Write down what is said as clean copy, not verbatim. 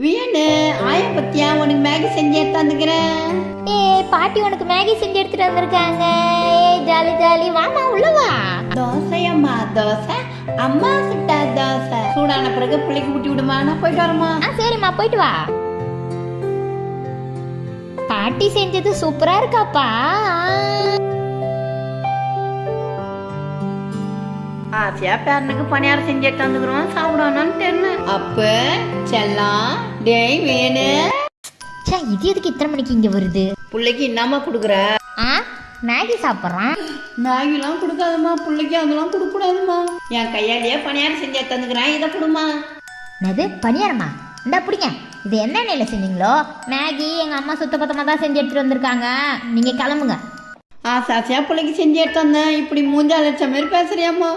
வீணு ஆயா பத்தியா உனக்கு மேகி செஞ்சு எடுத்தாந்துக்கிறேன். பாட்டி உனக்கு மேகி செஞ்சு எடுத்துட்டு வந்திருக்காங்க. ஜாலி ஜாலி, வாமா உள்ளவா. தோசையம்மா தோசை, அம்மா சுட்டா தோசை. சூடான பிறகு பிள்ளைக்கு ஊட்டி விடுமா, நான் போயிட்டு வரமா. சரிம்மா போயிட்டு வா. பாட்டி செஞ்சது சூப்பரா இருக்காப்பா. ஆசையா பேரனுக்கு பணியாரம் செஞ்சு எடுத்தாந்துக்கிறோம், சாப்பிடணும்னு தெரியல. அப்ப செல்லம் டேய் வேணு, இது எதுக்கு இத்தனை மணிக்கு இங்க வருது? பிள்ளைக்கு என்னமா கொடுக்குற? மேகி சாப்பிட்றான். மேகிலாம் கொடுக்காதம்மா, பிள்ளைக்கு அதெல்லாம் கொடுக்க கூடாதுமா. என் கையாலேயே பணியாரம் செஞ்சு எடுத்தாந்துக்கிறேன், இதை கொடுமா. என்னது பணியாரமா? இந்தா பிடிங்க. இது என்ன எண்ணெயில் செஞ்சீங்களோ? மேகி எங்கள் அம்மா சுத்த பத்தமாக தான் செஞ்சு எடுத்துகிட்டு வந்திருக்காங்க. நீங்கள் கிளம்புங்க. ஆசையா பிள்ளைக்கு செஞ்சு எடுத்து வந்தேன், இப்படி மூஞ்சா லட்சம் மாரி பேசுறியாம்மா?